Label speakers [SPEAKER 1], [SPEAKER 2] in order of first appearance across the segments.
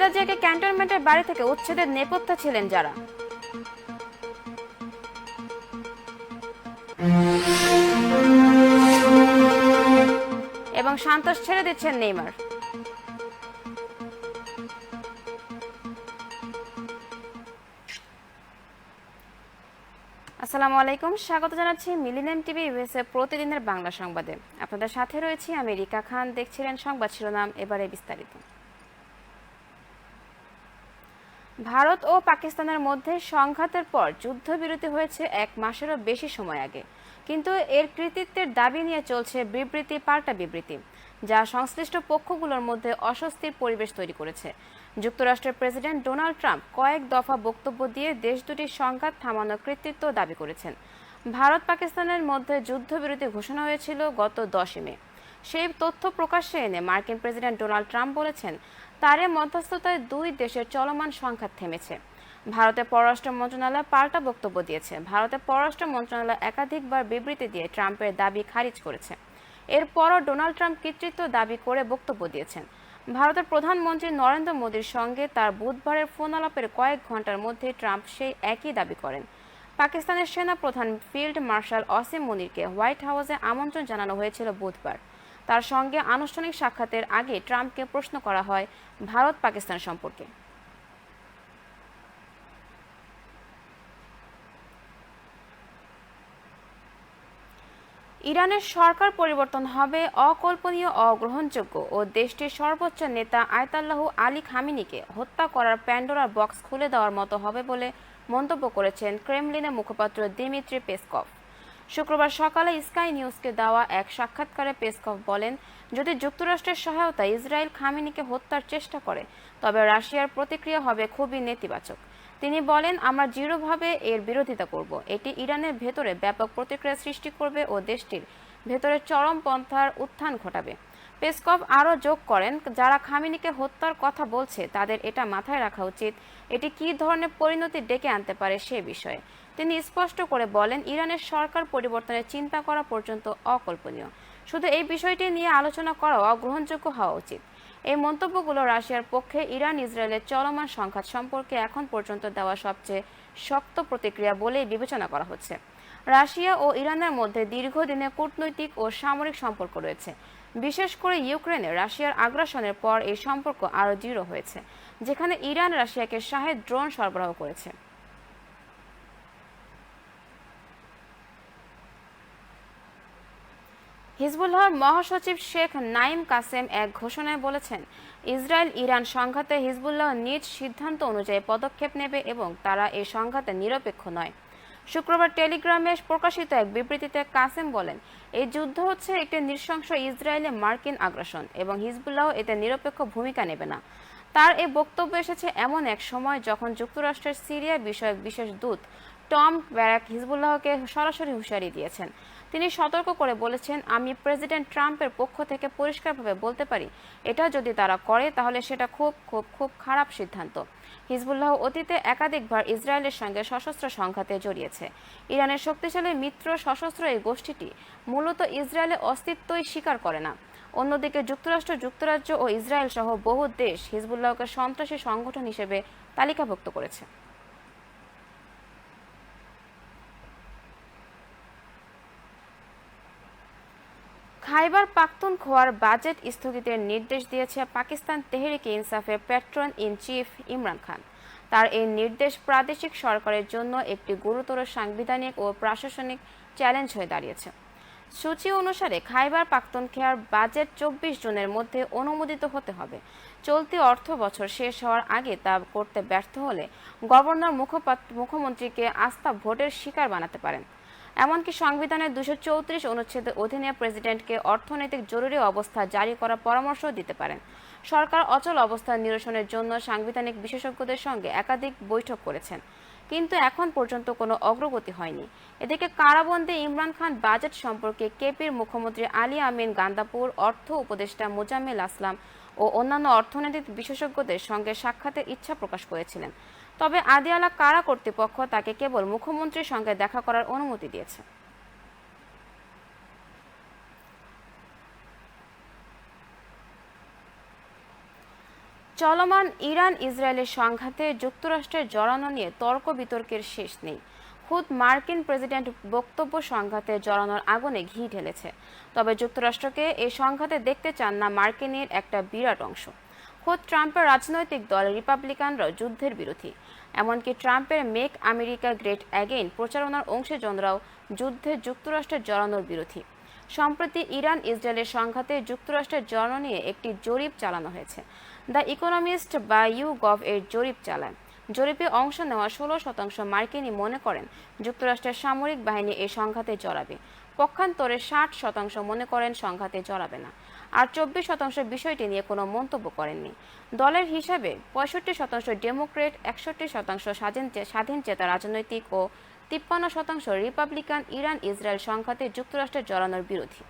[SPEAKER 1] খালেদা জিয়াকে ক্যান্টনমেন্টের বাড়ি থেকে উচ্ছেদের নেপথ্যে ছিলেন যারা। এবং সান্তোস ছেড়ে দিচ্ছেন নেইমার। আসসালামু আলাইকুম, স্বাগত জানাচ্ছি মিলিনিয়াম টিভি ইউএসএ প্রতিদিনের বাংলা সংবাদে। আপনাদের সাথে রয়েছি আমি রিকা খান। দেখছিলেন সংবাদ শিরোনাম, এবারে বিস্তারিত। ভারত ও পাকিস্তানের মধ্যে সংঘাতের পর যুদ্ধবিরতি হয়েছে 1 মাসেরও বেশি সময় আগে, কিন্তু এর কৃতিত্বের দাবি নিয়ে চলছে বিবৃতি পাল্টা বিবৃতি, যা সংশ্লিষ্ট পক্ষগুলোর মধ্যে অস্বস্তির পরিবেশ তৈরি করেছে। যুক্তরাষ্ট্রের প্রেসিডেন্ট ডোনাল্ড ট্রাম্প কয়েক দফা বক্তব্য দিয়ে দেশ দুটির সংঘাত থামানোর কৃতিত্ব দাবি করেছেন। ভারত পাকিস্তানের মধ্যে যুদ্ধবিরতি ঘোষণা হয়েছিল গত 10 মে। সেই তথ্য প্রকাশ্যে এনে মার্কিন প্রেসিডেন্ট ডোনাল্ড ট্রাম্প বলেছেন, তার মধ্যস্থতায় দুই দেশের চলমান সংঘাত থেমেছে। ভারতের পররাষ্ট্র মন্ত্রণালয় পাল্টা বক্তব্য দিয়েছে। ভারতের পররাষ্ট্র মন্ত্রণালয় একাধিকবার বিবৃতি দিয়ে ট্রাম্পের দাবি খারিজ করেছে। এরপরও ডোনাল্ড ট্রাম্প কৃতিত্ব দাবি করে বক্তব্য দিয়েছেন। ভারতের প্রধানমন্ত্রী নরেন্দ্র মোদীর সঙ্গে তার বুধবারের ফোন আলাপের কয়েক ঘন্টার মধ্যে ট্রাম্প সেই একই দাবি করেন। পাকিস্তানের সেনা প্রধান ফিল্ড মার্শাল আসিম মুনিরকে হোয়াইট হাউসে আমন্ত্রণ জানানো হয়েছিল বুধবার। তার সঙ্গে আনুষ্ঠানিক সাক্ষাতের আগে ট্রাম্পকে প্রশ্ন করা হয় ভারত পাকিস্তান সম্পর্কে। ইরানের সরকার পরিবর্তন হবে অকল্পনীয়, অগ্রহণযোগ্য ও দেশটির সর্বোচ্চ নেতা আয়াতুল্লাহ আলী খামেনিকে হত্যা করার প্যান্ডোরার বক্স খুলে দেওয়ার মতো হবে বলে মন্তব্য করেছেন ক্রেমলিনের মুখপাত্র দিমিত্রি পেসকভ। শুক্রবার সকালে স্কাই নিউজকে দেওয়া এক সাক্ষাৎকারে পেসকভ বলেন, যদি যুক্তরাষ্ট্রের সহায়তায় ইসরায়েল খামেনিকে হত্যার চেষ্টা করে তবে রাশিয়ার প্রতিক্রিয়া হবে খুবই নেতিবাচক। তিনি বলেন, আমরা দৃঢ়ভাবে এর বিরোধিতা করব। এটি ইরানের ভেতরে ব্যাপক প্রতিক্রিয়া সৃষ্টি করবে ও দেশটির ভেতরে চরমপন্থার উত্থান ঘটাবে। পেসকভ আরও যোগ করেন, যারা খামেনিকে হত্যার কথা বলছে তাদের এটা মাথায় রাখা উচিত এটি কী ধরনের পরিণতি ডেকে আনতে পারে সে বিষয়ে। তিনি স্পষ্ট করে বলেন, ইরানের সরকার পরিবর্তনের চিন্তা করা পর্যন্ত অকল্পনীয়। শুধু এই বিষয়টি নিয়ে আলোচনা করাও অগ্রহণযোগ্য হওয়া উচিত। এই মন্তব্যগুলো রাশিয়ার পক্ষে ইরান ইসরায়েলের চলমান সংঘাত সম্পর্কে এখন পর্যন্ত দেওয়া সবচেয়ে শক্ত প্রতিক্রিয়া বলেই বিবেচনা করা হচ্ছে। রাশিয়া ও ইরানের মধ্যে দীর্ঘদিনের কূটনৈতিক ও সামরিক সম্পর্ক রয়েছে। বিশেষ করে ইউক্রেনে রাশিয়ার আগ্রাসনের পর এই সম্পর্ক আরও দৃঢ় হয়েছে, যেখানে ইরান রাশিয়াকে শাহেদ ড্রোন সরবরাহ করেছে। হিজবুল্লাহর মহাসচিব শেখ নাইম কাসেম এক ঘোষণায় বলেছেন, ইসরায়েল ইরান সংঘাতে হিজবুল্লাহ নিজ সিদ্ধান্ত অনুযায়ী পদক্ষেপ নেবে এবং তারা এই সংঘাতে নিরপেক্ষ নয়। শুক্রবার টেলিগ্রামে প্রকাশিত এক বিবৃতিতে কাসেম বলেন, এই যুদ্ধ হচ্ছে একটি নৃশংস ইসরায়েলে মার্কিন আগ্রাসন এবং হিজবুল্লাহ এতে নিরপেক্ষ ভূমিকা নেবে না। তার এই বক্তব্য এসেছে এমন এক সময় যখন যুক্তরাষ্ট্রের সিরিয়া বিষয়ক বিশেষ দূত টম ব্যারাক হিজবুল্লাহকে সরাসরি হুঁশিয়ারি দিয়েছেন। তিনি সতর্ক করে বলেছেন, আমি প্রেসিডেন্ট ট্রাম্পের পক্ষ থেকে পরিষ্কারভাবে বলতে পারি, এটা যদি তারা করে তাহলে সেটা খুব খুব খুব খারাপ সিদ্ধান্ত। হিজবুল্লাহ অতীতে একাধিকবার ইসরায়েলের সঙ্গে সশস্ত্র সংঘাতে জড়িয়েছে। ইরানের শক্তিশালী মিত্র সশস্ত্র এই গোষ্ঠীটি মূলত ইসরায়েলের অস্তিত্বই স্বীকার করে না। অন্যদিকে যুক্তরাষ্ট্র, যুক্তরাজ্য ও ইসরায়েল সহ বহু দেশ হিজবুল্লাহকে সন্ত্রাসী সংগঠন হিসেবে তালিকাভুক্ত করেছে। খাইবার পাখতুনখোয়ার বাজেট স্থগিতের নির্দেশ দিয়েছে পাকিস্তান তেহরিকে ইনসাফের patron in chief Imran Khan. তার এই নির্দেশ প্রাদেশিক সরকারের জন্য একটি গুরুতর সাংবিধানিক ও প্রশাসনিক চ্যালেঞ্জ হয়ে দাঁড়িয়েছে। সূচি অনুসারে খাইবার পাখতুনখোয়ার বাজেট 24 জুনের মধ্যে অনুমোদিত হতে হবে। চলতি অর্থ বছর শেষ হওয়ার আগে তা করতে ব্যর্থ হলে গভর্নর মুখ্যমন্ত্রীকে আস্থা ভোটের শিকার বানাতে পারেন। এমনকি সংবিধানের 234 অনুচ্ছেদের অধীনে প্রেসিডেন্টকে অর্থনৈতিক জরুরি অবস্থা জারি করার পরামর্শও দিতে পারেন। সরকার অচল অবস্থা নিরসনের জন্য সাংবিধানিক বিশেষজ্ঞদের সঙ্গে একাধিক বৈঠক করেছেন, কিন্তু এখন পর্যন্ত কোনো অগ্রগতি হয়নি। এদিকে কারাবন্দী ইমরান খান বাজেট সম্পর্কে কেপির মুখ্যমন্ত্রী আলী আমিন গান্দাপুর, অর্থ উপদেষ্টা মোজাম্মেল আসলাম ও অন্যান্য অর্থনৈতিক বিশেষজ্ঞদের সঙ্গে সাক্ষাতের ইচ্ছা প্রকাশ করেছিলেন। তবে আদিয়ালা কারা কর্তৃপক্ষ তাকে কেবল মুখ্যমন্ত্রীর সঙ্গে দেখা করার অনুমতি দিয়েছে। চলমান ইরান ইসরায়েলের সংঘাতে যুক্তরাষ্ট্রের জড়ানো নিয়ে তর্ক বিতর্কের শেষ নেই। খোদ মার্কিন প্রেসিডেন্ট বক্তব্য সংঘাতে জড়ানোর আগুনে ঘি ঢেলেছে। তবে যুক্তরাষ্ট্রকে এই সংঘাতে দেখতে চান না মার্কিনের একটা বিরাট অংশ। খোদ ট্রাম্পের রাজনৈতিক দল রিপাবলিকানরাও যুদ্ধের বিরোধী। এমনকি ট্রাম্পের মেক আমেরিকা গ্রেট অ্যাগেইন প্রচারণার অংশীজনরাও যুদ্ধে যুক্তরাষ্ট্রের জড়ানোর বিরোধী। সম্প্রতি ইরান ইসরায়েলের সংঘাতে যুক্তরাষ্ট্রের জড়ানো নিয়ে একটি জরিপ চালানো হয়েছে। দ্য ইকোনমিস্ট বা ইউগভ এর জরিপ চালায়। জরিপে অংশ নেওয়া 16% মার্কিনি মনে করেন যুক্তরাষ্ট্রের সামরিক বাহিনী এই সংঘাতে জড়াবে। পক্ষান্তরে 60% মনে করেন সংঘাতে জড়াবে না। আর 24% বিষয়টি নিয়ে কোনো মন্তব্য করেননি। দলের হিসাবে 65% ডেমোক্রেট, 61% স্বাধীনচেতা রাজনৈতিক ও 53% রিপাবলিকান ইরান ইসরায়েল সংঘাতে যুক্তরাষ্ট্রের জড়ানোর বিরোধী।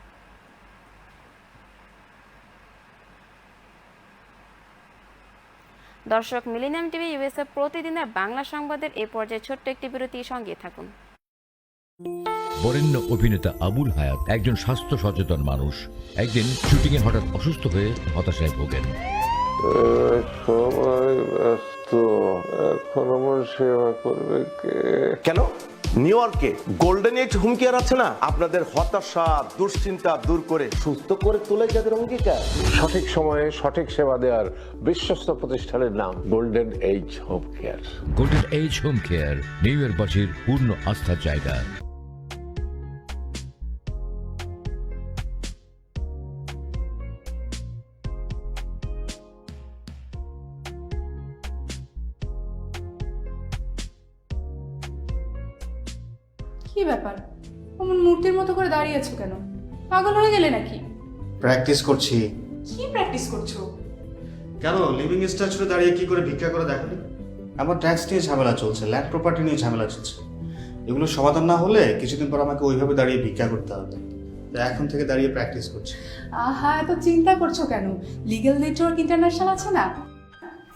[SPEAKER 1] দর্শক, মিলেনিয়াম টিভি ইউএসএ প্রতিদিনের বাংলা সংবাদের এই পর্যায়ে ছোট্ট একটি বিরতি, সঙ্গে থাকুন।
[SPEAKER 2] বরেণ্য অভিনেতা আবুল হায়াত একজন স্বাস্থ্য সচেতন মানুষ। একদিন শুটিংয়ে হঠাৎ অসুস্থ হয়ে হতাশায় ভোগেন।
[SPEAKER 3] সবাই ব্যস্ত, এখন আমার সেবা করবে কে?
[SPEAKER 4] কেন? নিউ ইয়র্কে গোল্ডেন এজ হোম কেয়ার আছে না, আপনাদের হতাশা দুশ্চিন্তা দূর করে সুস্থ করে তোলে যাদের অঙ্গীকার।
[SPEAKER 3] সঠিক সময়ে সঠিক সেবা দেওয়ার বিশ্বস্ত প্রতিষ্ঠানের নাম golden age home care.
[SPEAKER 2] Golden age home care নিউ ইয়র্কবাসীর পূর্ণ আস্থার জায়গা।
[SPEAKER 5] কি ব্যাপার, অমন মূর্তির মতো করে দাঁড়িয়ে আছো কেন? পাগল হয়ে গেলে নাকি?
[SPEAKER 6] প্র্যাকটিস করছি।
[SPEAKER 5] কি প্র্যাকটিস করছো?
[SPEAKER 6] কেন লিভিং স্ট্যাচুরে দাঁড়িয়ে কি করে ভিক্ষা করে দেখালি? আমার ট্যাক্স নিয়ে ঝামেলা চলছে, ল্যান্ড প্রপার্টি নিয়ে ঝামেলা চলছে। এগুলো সমাধান না হলে কিছুদিন পর আমাকে ওইভাবে দাঁড়িয়ে ভিক্ষা করতে হবে। তো এখন থেকে দাঁড়িয়ে প্র্যাকটিস করছি।
[SPEAKER 5] আহা, এত চিন্তা করছো কেন? লিগ্যাল নেটওয়ার্ক ইন্টারন্যাশনাল আছে না?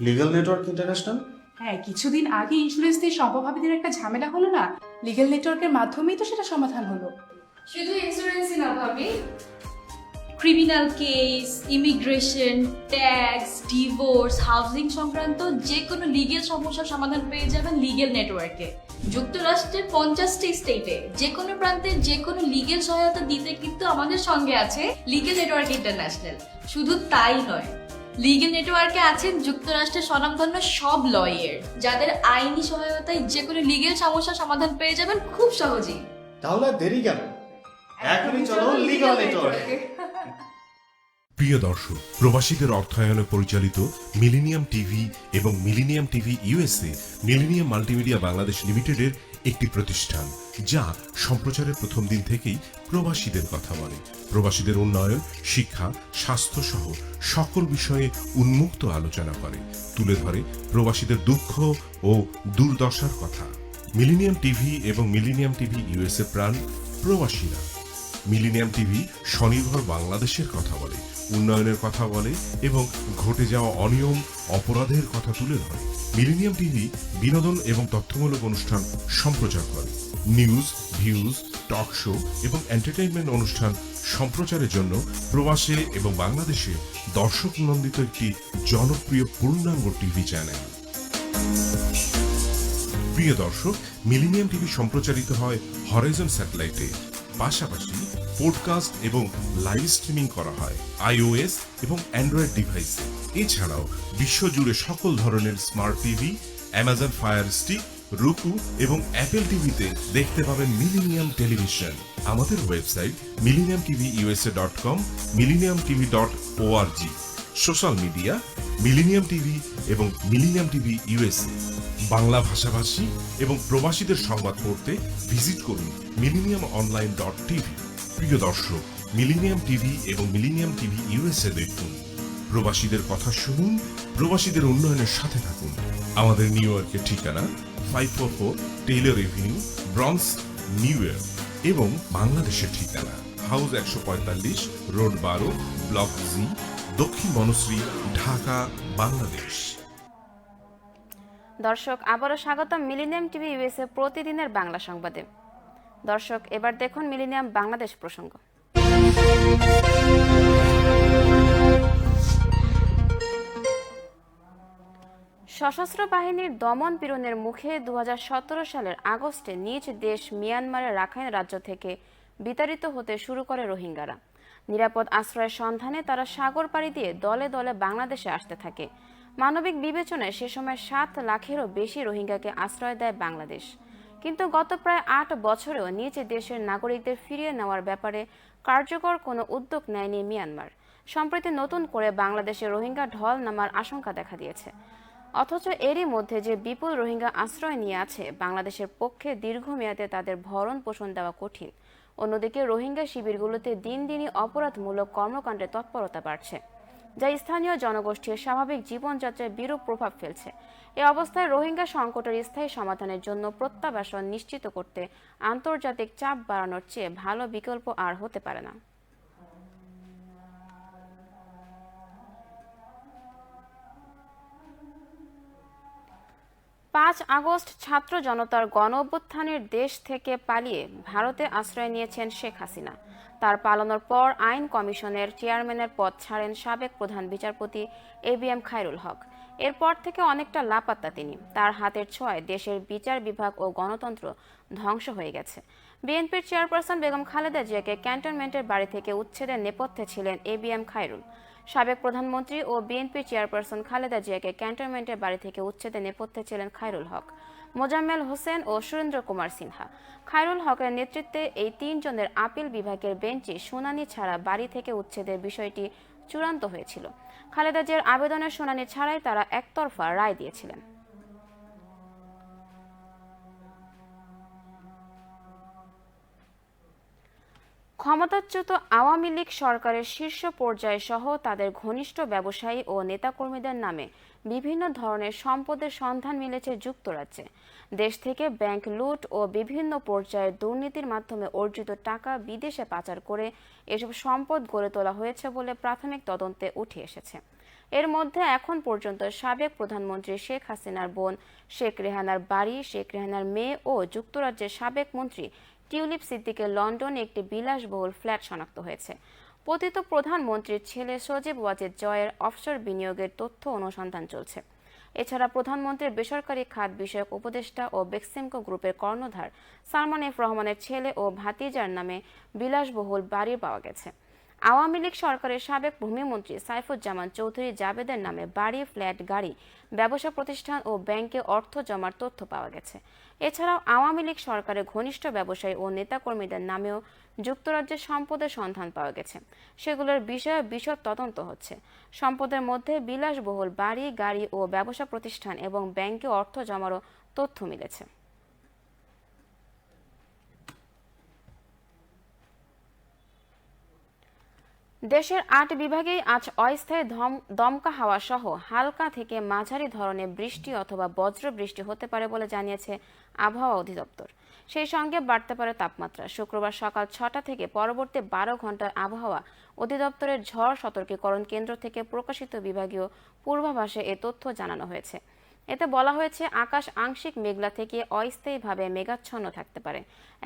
[SPEAKER 6] Legal network international?
[SPEAKER 5] হ্যাঁ, কিছুদিন আগে ইন্স্যুরেন্স দিয়ে সম্পভাবীদের একটা ঝামেলা হলো না, লিগ্যাল নেটওয়ার্কের মাধ্যমেই তো সেটা সমাধান হলো।
[SPEAKER 7] শুধু ইন্স্যুরেন্সই না ভাবি, criminal case, immigration, tax, divorce, housing সংক্রান্ত যে কোনো লিগ্যাল সমস্যার সমাধান পেয়ে যাবেন লিগ্যাল নেটওয়ার্কে। যুক্তরাষ্ট্রের 50টি স্টেটে যে কোনো প্রান্তে যে কোনো লিগ্যাল সহায়তা দিতে কিন্তু আমাদের সঙ্গে আছে লিগ্যাল নেটওয়ার্ক ইন্টারন্যাশনাল। শুধু তাই নয়, লিগ্যাল নেটওয়ার্কে আছেন যুক্তরাষ্ট্রের স্বনামধন্য সব লয়ার, যাদের আইনি সহায়তায় যে কোনো লিগ্যাল সমস্যার সমাধান পেয়ে যাবেন খুব সহজেই।
[SPEAKER 6] তাহলে আর দেরি কেন? এখনই চলো লিগ্যাল নেটওয়ার্কে।
[SPEAKER 8] প্রিয় দর্শক, প্রবাসীদের অর্থায়নে পরিচালিত মিলেনিয়াম টিভি এবং millennium TV USA millennium multimedia Bangladesh লিমিটেডের একটি প্রতিষ্ঠান, যা সম্প্রচারের প্রথম দিন থেকেই প্রবাসীদের কথা বলে। প্রবাসীদের উন্নয়ন, শিক্ষা, স্বাস্থ্য সহ সকল বিষয়ে উন্মুক্ত আলোচনা করে, তুলে ধরে প্রবাসীদের দুঃখ ও দুর্দশার কথা। মিলেনিয়াম টিভি এবং মিলেনিয়াম টিভি ইউএসএ প্রাণ প্রবাসীরা। মিলেনিয়াম টিভি স্বনির্ভর বাংলাদেশের কথা বলে, উন্নয়নের কথা বলে এবং ঘটে যাওয়া অনিয়ম, অপরাধের কথা তুলে ধরে। মিলেনিয়াম টিভি বিনোদন এবং তথ্যমূলক অনুষ্ঠান সম্প্রচার করে। নিউজ, ভিউজ, টক শো এবং এন্টারটেইনমেন্ট অনুষ্ঠান সম্প্রচারের জন্য প্রবাসে এবং বাংলাদেশে দর্শক নন্দিত একটি জনপ্রিয় পূর্ণাঙ্গ টিভি চ্যানেল। প্রিয় দর্শক, মিলেনিয়াম টিভি সম্প্রচারিত হয় হরাইজন স্যাটেলাইটে। পাশাপাশি পডকাস্ট এবং লাইভ স্ট্রিমিং করা হয় iOS এবং অ্যান্ড্রয়েড ডিভাইসে। এছাড়াও বিশ্বজুড়ে সকল ধরনের smart TV, Amazon fire stick, রুকু এবং অ্যাপেল টিভিতে দেখতে পাবেন মিলেনিয়াম টেলিভিশন। আমাদের website millenniumtvusa.com, millenniumtv.org। Social media millennium TV এবং মিলেনিয়াম টিভি ইউএসএ। বাংলা ভাষাভাষী এবং প্রবাসীদের সংবাদ পড়তে ভিজিট করুন millenniumonline.tv। প্রিয় দর্শক, মিলেনিয়াম টিভি এবং মিলেনিয়াম টিভি ইউএসএ দেখুন। প্রবাসীদের কথা শুনুন, প্রবাসীদের উন্নয়নের সাথে থাকুন। আমাদের নিউ ইয়র্কের ঠিকানা 544 Taylor Avenue, bronze, new York এবং বাংলাদেশের ঠিকানা হাউস 145, রোড 12, ব্লক জি, দক্ষিণ বনশ্রী, ঢাকা, বাংলাদেশ।
[SPEAKER 1] দর্শক, আবারও স্বাগতম মিলেনিয়াম টিভি ইউএসএ প্রতিদিনের বাংলা সংবাদে। দর্শক, এবার দেখুন মিলেনিয়াম বাংলাদেশ প্রসঙ্গ। সশস্ত্র বাহিনীর দমন পীড়নের মুখে 2017 সালের আগস্টে নিজ দেশ মিয়ানমারের রাখাইন রাজ্য থেকে বিতাড়িত হতে শুরু করে রোহিঙ্গারা। নিরাপদ আশ্রয়ের সন্ধানে তারা সাগর পাড়ি দিয়ে দলে দলে বাংলাদেশে আসতে থাকে। মানবিক বিবেচনায় সে সময় 7 লাখেরও বেশি রোহিঙ্গাকে আশ্রয় দেয় বাংলাদেশ। কিন্তু গত প্রায় 8 বছরেও নিজ দেশের নাগরিকদের ফিরিয়ে নেওয়ার ব্যাপারে কার্যকর কোনো উদ্যোগ নেয়নি মিয়ানমার। সম্প্রতি নতুন করে বাংলাদেশে রোহিঙ্গা ঢল নামার আশঙ্কা দেখা দিয়েছে। অথচ এরই মধ্যে যে বিপুল রোহিঙ্গা আশ্রয় নিয়ে আছে, বাংলাদেশের পক্ষে দীর্ঘমেয়াদে তাদের ভরণ পোষণ দেওয়া কঠিন। অন্যদিকে রোহিঙ্গা শিবিরগুলোতে দিন দিনই অপরাধমূলক কর্মকাণ্ডে তৎপরতা বাড়ছে, যা স্থানীয় জনগোষ্ঠীর স্বাভাবিক জীবনযাত্রায় বিরূপ প্রভাব ফেলছে। এ অবস্থায় রোহিঙ্গা সংকটের স্থায়ী সমাধানের জন্য প্রত্যাবাসন নিশ্চিত করতে আন্তর্জাতিক চাপ বাড়ানোর চেয়ে ভালো বিকল্প আর হতে পারে না। 5 আগস্ট ছাত্র জনতার গণ অভ্যুত্থানের দেশ থেকে পালিয়ে ভারতে আশ্রয় নিয়েছেন শেখ হাসিনা। তার পালানোর পর আইন কমিশনের চেয়ারম্যানের পদ ছাড়েন সাবেক প্রধান বিচারপতি ABM খায়রুল হক। এরপর থেকে অনেকটা লাপাত্তা তিনি। তার হাতের ছোঁয়ায় দেশের বিচার বিভাগ ও গণতন্ত্র ধ্বংস হয়ে গেছে। বিএনপির চেয়ারপারসন বেগম খালেদা জিয়াকে ক্যান্টনমেন্টের বাড়ি থেকে উচ্ছেদের নেপথ্যে ছিলেন ABM খায়রুল। সাবেক প্রধানমন্ত্রী ও বিএনপি চেয়ারপারসন খালেদা জিয়াকে ক্যান্টনমেন্টের বাড়ি থেকে উচ্ছেদের নেপথ্যে ছিলেন খায়রুল হক, মোজাম্মেল হোসেন ও সুরেন্দ্র কুমার সিনহা। খায়রুল হকের নেতৃত্বে এই 3 জনের আপিল বিভাগের বেঞ্চে শুনানি ছাড়া বাড়ি থেকে উচ্ছেদের বিষয়টি চূড়ান্ত হয়েছিল। খালেদা জিয়ার আবেদনের শুনানি ছাড়াই তারা একতরফা রায় দিয়েছিলেন। ক্ষমতাচ্যুত আওয়ামী লীগ সরকারের শীর্ষ পর্যায় সহ তাদের ঘনিষ্ঠ ব্যবসায়ী ও নেতাকর্মীদের নামে বিভিন্ন ধরনের সম্পদের সন্ধান মিলেছে যুক্তরাজ্যে। দেশ থেকে ব্যাংক লুট ও বিভিন্ন পর্যায়ে দুর্নীতির মাধ্যমে অর্জিত টাকা বিদেশে পাচার করে এসব সম্পদ গড়ে তোলা হয়েছে বলে প্রাথমিক তদন্তে উঠে এসেছে। এর মধ্যে এখন পর্যন্ত সাবেক প্রধানমন্ত্রী শেখ হাসিনার বোন শেখ রেহানার বাড়ি, শেখ রেহানার মেয়ে ও যুক্তরাজ্যের সাবেক মন্ত্রী টিউলিপ সিদ্দিকের লন্ডনে একটি বিলাসবহুল ফ্ল্যাট শনাক্ত হয়েছে। পতিত প্রধানমন্ত্রীর ছেলে সজীব ওয়াজেদ জয়ের অফশোর বিনিয়োগের তথ্য অনুসন্ধান চলছে। এছাড়া প্রধানমন্ত্রীর বেসরকারি খাত বিষয়ক উপদেষ্টা ও বেক্সিমকো গ্রুপের কর্ণধার সালমান এফ রহমানের ছেলে ও ভাতিজার নামে বিলাসবহুল বাড়ি পাওয়া গেছে। আওয়ামী লীগ সরকারের সাবেক ভূমিমন্ত্রী সাইফুজ্জামান চৌধুরী জাবেদের নামে বাড়ি, ফ্ল্যাট, গাড়ি, ব্যবসা প্রতিষ্ঠান ও ব্যাংকে অর্থ জমার তথ্য পাওয়া গেছে। এছাড়াও আওয়ামী লীগ সরকারের ঘনিষ্ঠ ব্যবসায়ী ও নেতাকর্মীদের নামেও যুক্তরাজ্যের সম্পদের সন্ধান পাওয়া গেছে। সেগুলোর বিষয়ে বিশদ তদন্ত হচ্ছে। সম্পদের মধ্যে বিলাসবহুল বাড়ি, গাড়ি ও ব্যবসা প্রতিষ্ঠান এবং ব্যাংকে অর্থ জমারও তথ্য মিলেছে। দেশের 8 বিভাগেই আজ অস্থায়ী দমকা হাওয়া সহ হালকা থেকে মাঝারি ধরনের বৃষ্টি অথবা বজ্র বৃষ্টি হতে পারে বলে জানিয়েছে আবহাওয়া অধিদপ্তর। সেই সঙ্গে বাড়তে পারে তাপমাত্রা। শুক্রবার সকাল 6টা থেকে পরবর্তী 12 ঘন্টার আবহাওয়া অধিদপ্তরের ঝড় সতর্কীকরণ কেন্দ্র থেকে প্রকাশিত বিভাগীয় পূর্বাভাসে এ তথ্য জানানো হয়েছে। এতে বলা হয়েছে, আকাশ আংশিক মেঘলা থেকে অস্থায়ীভাবে মেঘাচ্ছন্ন থাকতে পারে।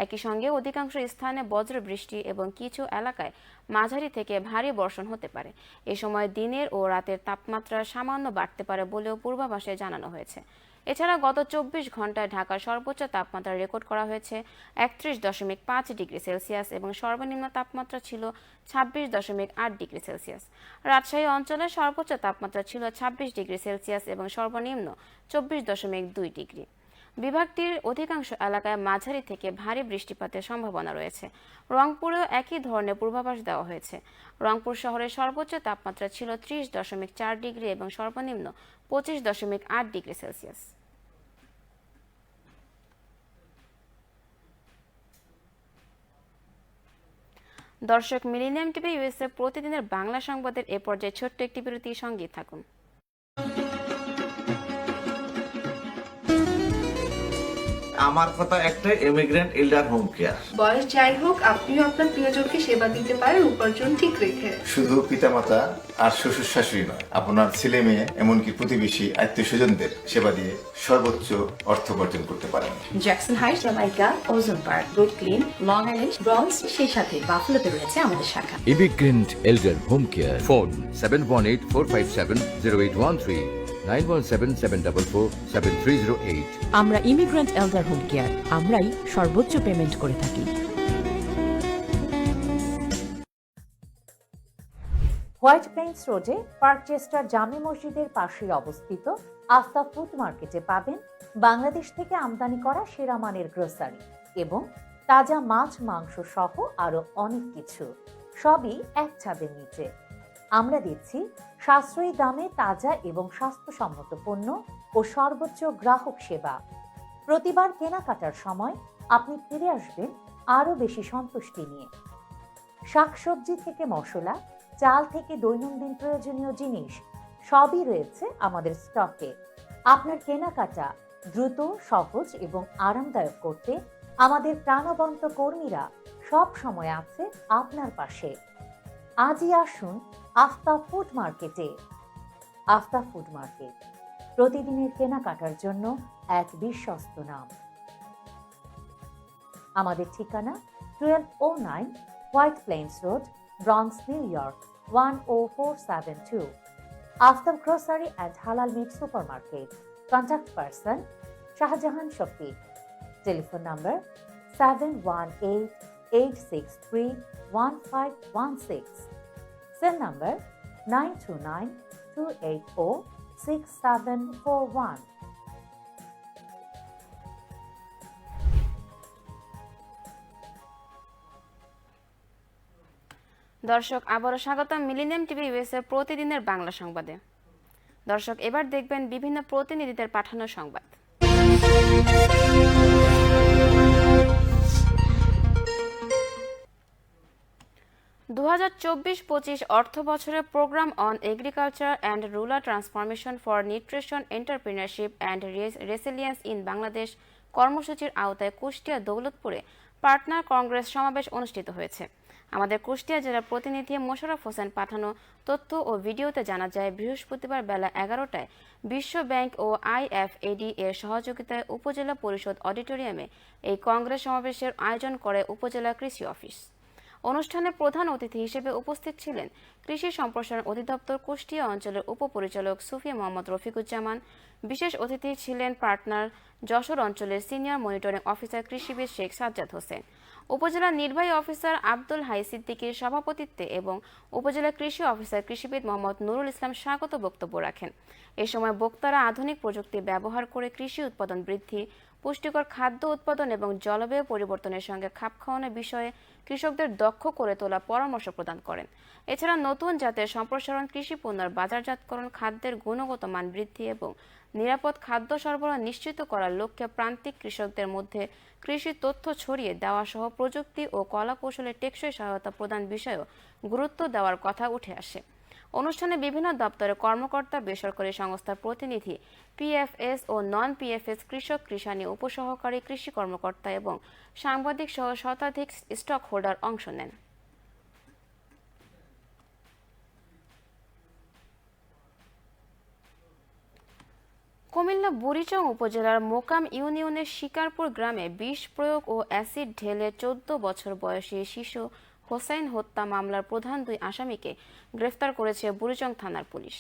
[SPEAKER 1] একই সঙ্গে অধিকাংশ স্থানে বজ্র বৃষ্টি এবং কিছু এলাকায় মাঝারি থেকে ভারী বর্ষণ হতে পারে। এ সময় দিনের ও রাতের তাপমাত্রা সামান্য বাড়তে পারে বলেও পূর্বাভাসে জানানো হয়েছে। এছাড়া গত 24 ঘন্টায় ঢাকার সর্বোচ্চ তাপমাত্রা রেকর্ড করা হয়েছে 31.5 ডিগ্রি সেলসিয়াস এবং সর্বনিম্ন তাপমাত্রা ছিল 26.8 ডিগ্রি সেলসিয়াস। রাজশাহী অঞ্চলে সর্বোচ্চ তাপমাত্রা ছিল 26 ডিগ্রি সেলসিয়াস এবং সর্বনিম্ন 24.2 ডিগ্রি। বিভাগটির অধিকাংশ এলাকায় মাঝারি থেকে ভারী বৃষ্টিপাতের সম্ভাবনা রয়েছে। রংপুরেও একই ধরনের পূর্বাভাস দেওয়া হয়েছে। রংপুর শহরের সর্বোচ্চ তাপমাত্রা ছিল 30.4 ডিগ্রি এবং সর্বনিম্ন 25.8 ডিগ্রি সেলসিয়াস। দর্শক, মিলেনিয়াম টিভি ইউএসএ প্রতিদিনের বাংলা সংবাদের এ পর্যায়ে ছোট্ট একটি বিরতি, সঙ্গে থাকুন।
[SPEAKER 9] আমার কথা একটাই, ইমিগ্রেন্ট এল্ডার হোম কেয়ার।
[SPEAKER 5] বয়স যাই হোক, আপনিও আপনার প্রিয়জনকে সেবা দিতে পারেন উপার্জন ঠিক রেখে।
[SPEAKER 10] শুধু পিতামাতা আর শ্বশুর শাশুড়ি নয়, আপনার ছেলে মেয়ে এমনকি প্রতিবেশী আত্মীয় স্বজনদের সেবা দিয়ে সর্বোচ্চ অর্থ উপার্জন করতে পারেন।
[SPEAKER 11] জ্যাকসন হাইটস, জামাইকা, ওজন park, Brooklyn, long island, bronze, সেই সাথে বাফলোতে রয়েছে আমাদের শাখা।
[SPEAKER 2] Immigrant এল্ডার home care, phone 7184570813। 9177447308।
[SPEAKER 11] আমরা ইমিগ্রেন্ট এল্ডার হোম কেয়ার, আমরাই সর্বোচ্চ পেমেন্ট করে থাকি।
[SPEAKER 12] হোয়াইট প্লেন্স রোডে পার্কচেস্টার জামে মসজিদের পাশে অবস্থিত আফতাব ফুড মার্কেটে পাবেন বাংলাদেশ থেকে আমদানি করা সেরা মানের গ্রোসারি এবং তাজা মাছ মাংস সহ আরো অনেক কিছু, সবই এক ছাদের নিচে। আমরা দিচ্ছি সাশ্রয়ী দামে তাজা এবং স্বাস্থ্যসম্মত পণ্য ও সর্বোচ্চ গ্রাহক সেবা। প্রতিবার কেনাকাটার সময় আপনি ফিরে আসবেন আরো বেশি সন্তুষ্টি নিয়ে। শাকসবজি থেকে মশলা, চাল থেকে দৈনন্দিন প্রয়োজনীয় জিনিস সবই রয়েছে আমাদের স্টকে। আপনার কেনাকাটা দ্রুত, সহজ এবং আরামদায়ক করতে আমাদের প্রাণবন্ত কর্মীরা সব সময় আছে আপনার পাশে। আজই আসুন আফতাব ফুড মার্কেটে। আফতাব ফুড মার্কেট, প্রতিদিনের কেনাকাটার জন্য এক বিশ্বস্ত নাম। আমাদের ঠিকানা 1209 White Plains Road, Bronx, New York 10472। Aftab grocery and halal meat supermarket. Contact person Shahjahan Shafiq. Telephone number 7188631516। Cell number 9292806741।
[SPEAKER 1] দর্শক, আবারও স্বাগতম মিলেনিয়াম টিভি ইউএস এর প্রতিদিনের বাংলা সংবাদে। দর্শক, এবার দেখবেন বিভিন্ন প্রতিনিধিদের পাঠানো সংবাদ। 2024-25 অর্থ বছরের program on agriculture and rural transformation for nutrition entrepreneurship and resilience in Bangladesh কর্মসূচির আওতায় কুষ্টিয়া দৌলতপুরে পার্টনার কংগ্রেস সমাবেশ অনুষ্ঠিত হয়েছে। আমাদের কুষ্টিয়া জেলার প্রতিনিধি মোশাররফ হোসেন পাঠানো তথ্য ও ভিডিওতে জানা যায়, বৃহস্পতিবার বেলা 11টায় বিশ্ব ব্যাংক ও IFAD এর সহযোগিতায় উপজেলা পরিষদ অডিটোরিয়ামে এই কংগ্রেস সমাবেশের আয়োজন করে উপজেলা কৃষি অফিস। অনুষ্ঠানে প্রধান অতিথি হিসেবে উপস্থিত ছিলেন কৃষি সম্প্রসারণ অধিদপ্তর কুষ্টিয়া অঞ্চলের উপপরিচালক সুফি মোহাম্মদ রফিকুজ্জামান। বিশেষ অতিথি ছিলেন পার্টনার যশোর অঞ্চলের সিনিয়র মনিটরিং অফিসার কৃষিবিদ শেখ সাজ্জাদ হোসেন। উপজেলা নির্বাহী অফিসার আব্দুল হাই সিদ্দিকীর সভাপতিত্বে এবং উপজেলা কৃষি অফিসার কৃষিবিদ মোহাম্মদ নুরুল ইসলাম স্বাগত বক্তব্য রাখেন। এ সময় বক্তারা আধুনিক প্রযুক্তি ব্যবহার করে কৃষি উৎপাদন বৃদ্ধি, পুষ্টিকর খাদ্য উৎপাদন এবং জলবায়ু পরিবর্তনের সঙ্গে খাপ খাওয়ানোর বিষয়ে কৃষকদের দক্ষ করে তোলার পরামর্শ প্রদান করেন। এছাড়া নতুন জাতের সম্প্রসারণ, কৃষি পণ্যের বাজারজাতকরণ, খাদ্যের গুণগত মান বৃদ্ধি এবং নিরাপদ খাদ্য সরবরাহ নিশ্চিত করার লক্ষ্যে প্রান্তিক কৃষকদের মধ্যে কৃষি তথ্য ছড়িয়ে দেওয়া সহ প্রযুক্তি ও কলা কৌশলের টেকসই সহায়তা প্রদান বিষয়েও গুরুত্ব দেওয়ার কথা উঠে আসে। অনুষ্ঠানে বিভিন্ন দপ্তরের কর্মকর্তা, বেসরকারি সংস্থার প্রতিনিধি, PFS ও নন PFS কৃষক, কৃষানি উপসহকারী কৃষি কর্মকর্তা এবং সাংবাদিক সহ শতাধিক স্টক হোল্ডার অংশ নেন। কুমিল্লা বুড়িচং উপজেলার মোকাম ইউনিয়নের শিকারপুর গ্রামে বিষ প্রয়োগ ও অ্যাসিড ঢেলে 14 বছর বয়সী শিশু হোসাইন হত্যা মামলার প্রধান দুই আসামিকে গ্রেফতার করেছে বুড়িচং থানার পুলিশ।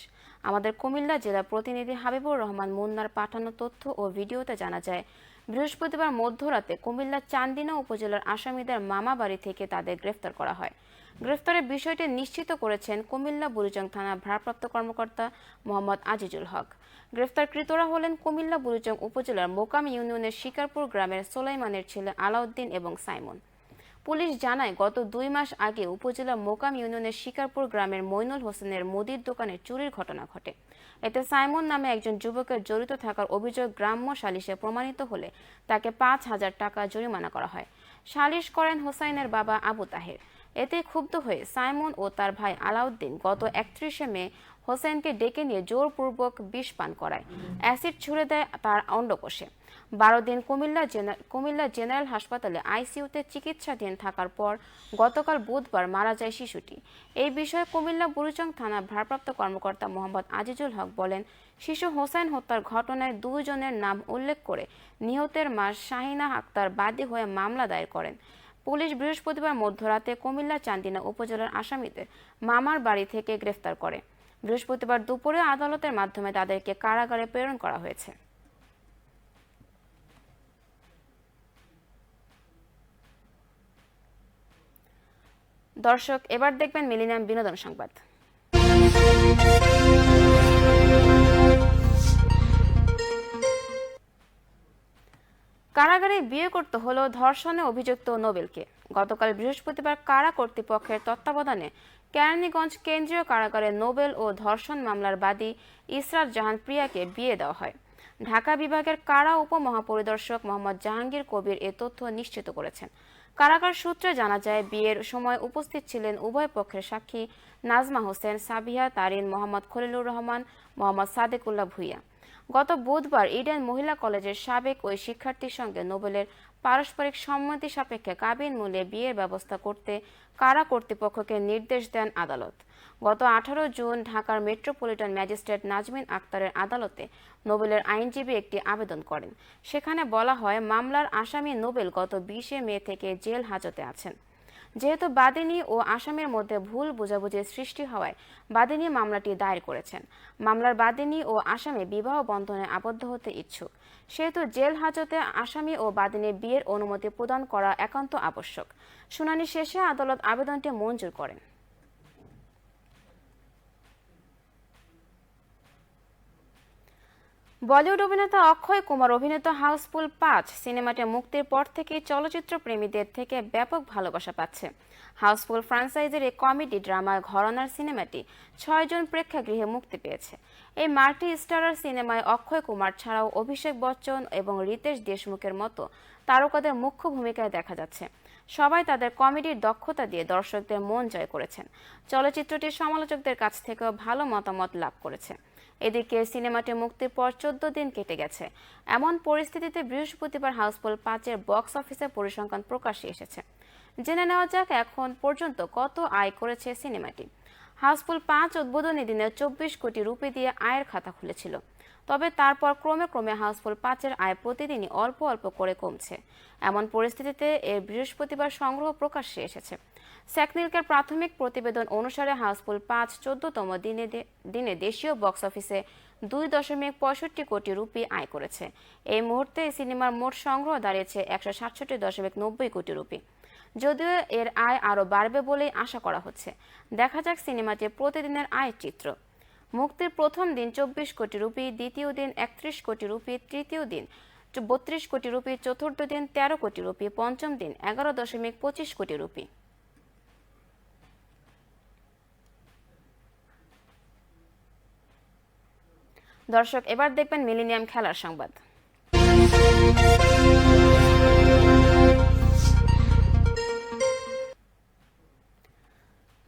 [SPEAKER 1] আমাদের কুমিল্লা জেলা প্রতিনিধি হাবিবুর রহমান মুন্নার পাঠানো তথ্য ও ভিডিওতে জানা যায়, বৃহস্পতিবার মধ্যরাতে কুমিল্লা চান্দিনা উপজেলার আসামিদের মামা বাড়ি থেকে তাদের গ্রেফতার করা হয়। গ্রেফতারের বিষয়টি নিশ্চিত করেছেন কুমিল্লা বুড়িচং থানার ভারপ্রাপ্ত কর্মকর্তা মোহাম্মদ আজিজুল হক। গ্রেফতারকৃতরা হলেন কুমিল্লা বুড়িচং উপজেলার মোকাম ইউনিয়নের শিকারপুর গ্রামের সোলাইমানের ছেলে আলাউদ্দিন এবং সাইমন। পুলিশ জানায়, গত 2 মাস আগে উপজেলা মোকাম ইউনিয়নের শিকারপুর গ্রামের মইনুল হোসেনের মুদির দোকানে চুরির ঘটনা ঘটে। এতে সাইমন নামে একজন যুবকের জড়িত থাকার অভিযোগ গ্রাম্য সালিশে প্রমাণিত হলে তাকে 5,000 টাকা জরিমানা করা হয়। সালিশ করেন হোসাইনের বাবা আবু তাহের। এতে ক্ষুব্ধ হয়ে সাইমন ও তার ভাই আলাউদ্দিন গত 31শে মে হোসেনকে ডেকে নিয়ে জোরপূর্বক বিষ পান করায়, অ্যাসিড ছুড়ে দেয় তার অন্ডকোষে। 12 দিন কুমিল্লা জেনারেল হাসপাতালে ICUতে চিকিৎসাধীন থাকার পর গতকাল বুধবার মারা যায় শিশুটি। এই বিষয়ে কুমিল্লা বুড়িচং থানার ভারপ্রাপ্ত কর্মকর্তা মোহাম্মদ আজিজুল হক বলেন, শিশু হোসেন হত্যার ঘটনায় 2 জনের নাম উল্লেখ করে নিহতের মা শাহিনা আক্তার বাদী হয়ে মামলা দায়ের করেন। পুলিশ বৃহস্পতিবার মধ্যরাতে কুমিল্লা চান্দিনা উপজেলার আসামিদের মামার বাড়ি থেকে গ্রেফতার করে। বৃহস্পতিবার দুপুরে আদালতের মাধ্যমে তাদেরকে কারাগারে প্রেরণ করা হয়েছে। দর্শক, এবার দেখবেন মিলেনিয়াম বিনোদন সংবাদ। কারাগারে বিয়ে করতে হলো ধর্ষণে অভিযুক্ত নোবেলকে। গতকাল বৃহস্পতিবার কারা কর্তৃপক্ষের তত্ত্বাবধানে কেরানীগঞ্জ কেন্দ্রীয় কারাগারে নোবেল ও ধর্ষণ মামলার বাদী ইসরাত জাহান প্রিয়াকে বিয়ে দেওয়া হয়। ঢাকা বিভাগের কারা উপমহাপরিদর্শক মোহাম্মদ জাহাঙ্গীর কবির এ তথ্য নিশ্চিত করেছেন। কারাগার সূত্রে জানা যায়, বিয়ের সময় উপস্থিত ছিলেন উভয় পক্ষের সাক্ষী নাজমা হোসেন, সাবিহা তারিন, মোহাম্মদ খলিলুর রহমান, মোহাম্মদ সাদেকুল্লাহ ভুইয়া। গত বুধবার ইডেন মহিলা কলেজের সাবেক ওই শিক্ষার্থীর সঙ্গে নোবেলের পারস্পরিক সম্মতি সাপেক্ষে কাবিন মূলে বিয়ের ব্যবস্থা করতে কারা কর্তৃপক্ষকে নির্দেশ দেন আদালত। গত 18 জুন ঢাকার মেট্রোপলিটন ম্যাজিস্ট্রেট নাজমিন আক্তারের আদালতে নোবেলের আইনজীবী একটি আবেদন করেন। সেখানে বলা হয়, মামলার আসামি নোবেল গত 20 মে থেকে জেল হাজতে আছেন। যেহেতু বাদীনি ও আসামির মধ্যে ভুল বোঝাবুঝির সৃষ্টি হওয়ায় বাদীনি মামলাটি দায়ের করেছেন। মামলার বাদীনি ও আসামি বিবাহ বন্ধনে আবদ্ধ হতে ইচ্ছুক, সেহেতু জেল হাজতে আসামি ও বাদীনির বিয়ের অনুমতি প্রদান করা একান্ত আবশ্যক। শুনানি শেষে আদালত আবেদনটি মঞ্জুর করেন। বলিউড অভিনেতা অক্ষয় কুমার অভিনীত হাউসফুল 5 সিনেমাটি মুক্তির পর থেকেই চলচ্চিত্র প্রেমীদের থেকে ব্যাপক ভালোবাসা পাচ্ছে। হাউসফুল ফ্র্যাঞ্চাইজির এই কমেডি ড্রামা ঘরানার সিনেমাটি 6 জন প্রেক্ষাগৃহে মুক্তি পেয়েছে। এই মাল্টি স্টারার সিনেমায় অক্ষয় কুমার ছাড়াও অভিষেক বচ্চন এবং রিতেশ দেশমুখের মতো তারকাদের মুখ্য ভূমিকায় দেখা যাচ্ছে। সবাই তাদের কমেডির দক্ষতা দিয়ে দর্শকদের মন জয় করেছেন। চলচ্চিত্রটি সমালোচকদের কাছ থেকেও ভালো মতামত লাভ করেছে। এদিকে সিনেমাটি মুক্তির পর 14 দিন কেটে গেছে। এমন পরিস্থিতিতে বৃহস্পতিবার হাউসফুল 5-এর বক্স অফিসে পরিসংখ্যান প্রকাশ্যে এসেছে। জেনে নেওয়া যাক এখন পর্যন্ত কত আয় করেছে সিনেমাটি। হাউসফুল 5 উদ্বোধনী দিনে 24 কোটি রুপি দিয়ে আয়ের খাতা খুলেছিল। তবে তারপর ক্রমে ক্রমে হাউসফুল 5-এর আয় প্রতিদিনই অল্প অল্প করে কমছে। এমন পরিস্থিতিতে এর বৃহস্পতিবার সংগ্রহ প্রকাশ্যে এসেছে। স্যাকনিলকের প্রাথমিক প্রতিবেদন অনুসারে হাউসফুল 5 14তম দিনে দেশীয় বক্স অফিসে 2.65 কোটি রুপি আয় করেছে। এই মুহূর্তে এই সিনেমার মোট সংগ্রহ দাঁড়িয়েছে 167.90 কোটি রুপি। যদিও এর আয় আরও বাড়বে বলেই আশা করা হচ্ছে। দেখা যাক সিনেমাটির প্রতিদিনের আয়ের চিত্র। মুক্তির প্রথম দিন 24 কোটি রুপি, দ্বিতীয় দিন 31 কোটি রুপি, তৃতীয় দিন 32 কোটি রুপি, চতুর্থ দিন 13 কোটি রুপি, পঞ্চম দিন 11.25 কোটি রুপি। দর্শক, এবার দেখবেন মিলেনিয়াম খেলার সংবাদ।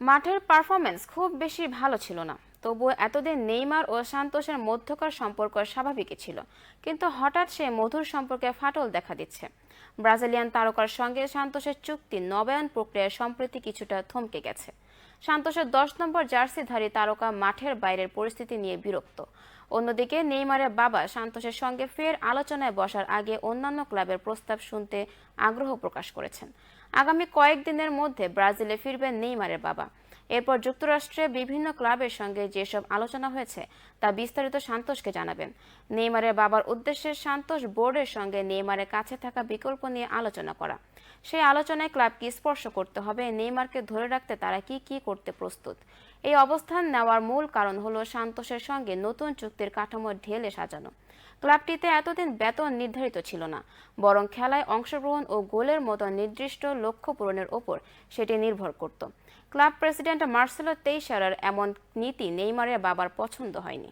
[SPEAKER 1] মাঠের পারফরম্যান্স খুব বেশি ভালো ছিল না, তবুও এতদিন নেইমার ও সান্তোসের মধ্যকার সম্পর্ক স্বাভাবিকই ছিল, কিন্তু হঠাৎ সে মধুর সম্পর্কে ফাটল দেখা দিচ্ছে। ব্রাজিলিয়ান তারকার সঙ্গে সান্তোসের চুক্তি নবায়ন প্রক্রিয়া সম্প্রতি কিছুটা থমকে গেছে। সান্তোসের 10 নম্বর জার্সিধারী তারকা মাঠের বাইরের পরিস্থিতি নিয়ে বিরক্ত। অন্যদিকে নেইমারের বাবা সান্তোসের সঙ্গে ফের আলোচনায় বসার আগে অন্যান্য ক্লাবের প্রস্তাব শুনতে আগ্রহ প্রকাশ করেছেন। আগামী কয়েকদিনের মধ্যে ব্রাজিলে ফিরবেন নেইমারের বাবা। এরপর যুক্তরাষ্ট্রে বিভিন্ন ক্লাবের সঙ্গে যেসব আলোচনা হয়েছে তা বিস্তারিত সান্তোসকে জানাবেন। নেইমারের বাবার উদ্দেশ্যে সান্তোস বোর্ডের সঙ্গে নেইমারের কাছে থাকা বিকল্প নিয়ে আলোচনা করা। সেই আলোচনায় ক্লাবকে স্পর্শ করতে হবে, নেইমারকে ধরে রাখতে তারা কি করতে প্রস্তুত। এই অবস্থান নেওয়ার মূল কারণ হলো সান্তোসের সঙ্গে নতুন চুক্তির কাঠামো ঢেলে সাজানো। ক্লাবটিতে এতদিন বেতন নির্ধারিত ছিল না, বরং খেলায় অংশগ্রহণ ও গোলের মতো নির্দিষ্ট লক্ষ্য পূরণের ওপর সেটি নির্ভর করত। ক্লাব প্রেসিডেন্ট মার্সেলো তেইশারার এমন নীতি নেইমারের বাবার পছন্দ হয়নি।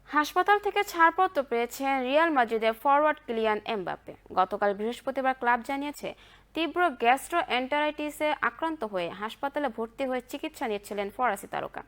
[SPEAKER 1] হাসপাতাল থেকে ছাড়পত্র পেয়েছেন রিয়াল মাদ্রিদের ফরওয়ার্ড কিলিয়ান এমবাপ্পে। গতকাল বৃহস্পতিবার ক্লাব জানিয়েছে, তীব্র গ্যাস্ট্রোএন্টারাইটিসে আক্রান্ত হয়ে হাসপাতালে ভর্তি হয়ে চিকিৎসা নিচ্ছিলেন ফরাসি তারকা।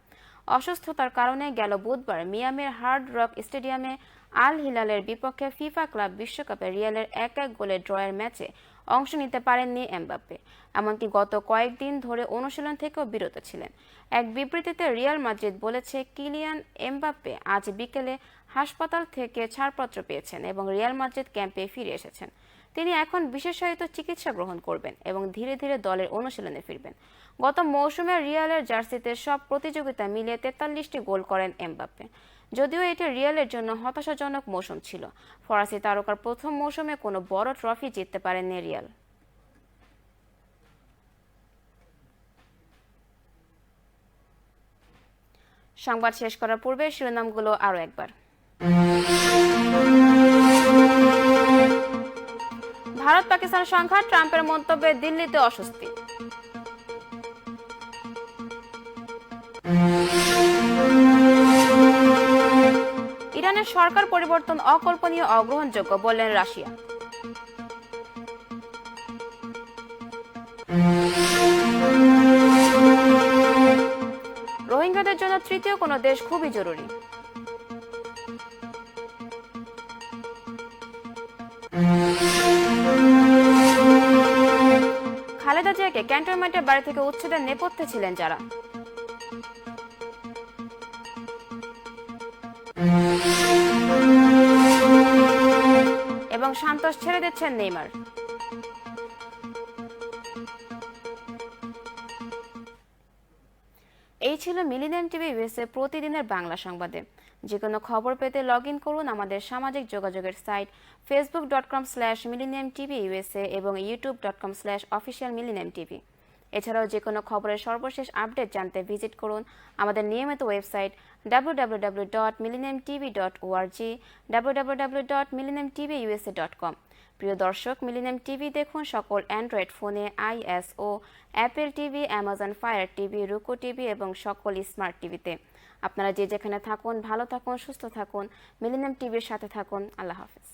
[SPEAKER 1] অসুস্থতার কারণে গেল বুধবার মিয়ামির হার্ড রক স্টেডিয়ামে আল হিলালের বিপক্ষে ফিফা ক্লাব বিশ্বকাপে রিয়ালের 1-1 গোলে ড্রয়ের ম্যাচে অংশ নিতে পারেননি এমবাপ্পে। এমনকি গত কয়েকদিন ধরে অনুশীলন থেকেও বিরত ছিলেন। এক বিবৃতিতে রিয়াল মাদ্রিদ বলেছে, কিলিয়ান এমবাপ্পে আজ বিকেলে হাসপাতাল থেকে ছাড়পত্র পেয়েছেন এবং রিয়াল মাদ্রিদ ক্যাম্পে ফিরে এসেছেন। তিনি এখন বিশেষায়িত চিকিৎসা গ্রহণ করবেন এবং ধীরে ধীরে দলের অনুশীলনে ফিরবেন। গত মৌসুমে রিয়ালের জার্সিতে সব প্রতিযোগিতা মিলিয়ে 43টি গোল করেন এমবাপ্পে। যদিও এটি রিয়ালের জন্য হতাশাজনক মৌসুম ছিল। ফরাসি তারকার প্রথম মৌসুমে কোনো বড় ট্রফি জিততে পারেননি রিয়াল। সংবাদ শেষ করার পূর্বে শিরোনামগুলো আরও একবার। ভারত পাকিস্তান সংঘাত, ট্রাম্পের মন্তব্যে দিল্লিতে অস্বস্তি। ইরানের সরকার পরিবর্তন অকল্পনীয়, অগ্রহণযোগ্য বললেন রাশিয়া। রোহিঙ্গাদের জন্য তৃতীয় কোনো দেশ খুবই জরুরি। খালেদা জিয়াকে ক্যান্টনমেন্টের বাড়ি থেকে উচ্ছেদের নেপথ্যে ছিলেন যারা। এবং সান্তোস ছেড়ে দিচ্ছেন নেইমার। এই ছিল মিলিনিয়াম টিভি ইউএসএ প্রতিদিনের বাংলা সংবাদে। যে কোনো খবর পেতে লগ ইন করুন আমাদের সামাজিক যোগাযোগের সাইট facebook.com/millenniumtvusa এবং youtube.com/officialmillenniumtv। এছাড়াও যে কোনো খবরের সর্বশেষ আপডেট জানতে ভিজিট করুন আমাদের নিয়মিত ওয়েবসাইট www.millenniumtv.org, www.millenniumtvusa.com। প্রিয় দর্শক, মিলিনিয়াম টিভি দেখুন সকল অ্যান্ড্রয়েড ফোনে, iOS, Apple TV, Amazon Fire TV, Roku TV এবং সকল স্মার্ট টিভিতে। আপনারা যে যেখানে থাকুন ভালো থাকুন, সুস্থ থাকুন, মিলিনিয়াম টিভির সাথে থাকুন। আল্লাহ হাফেজ।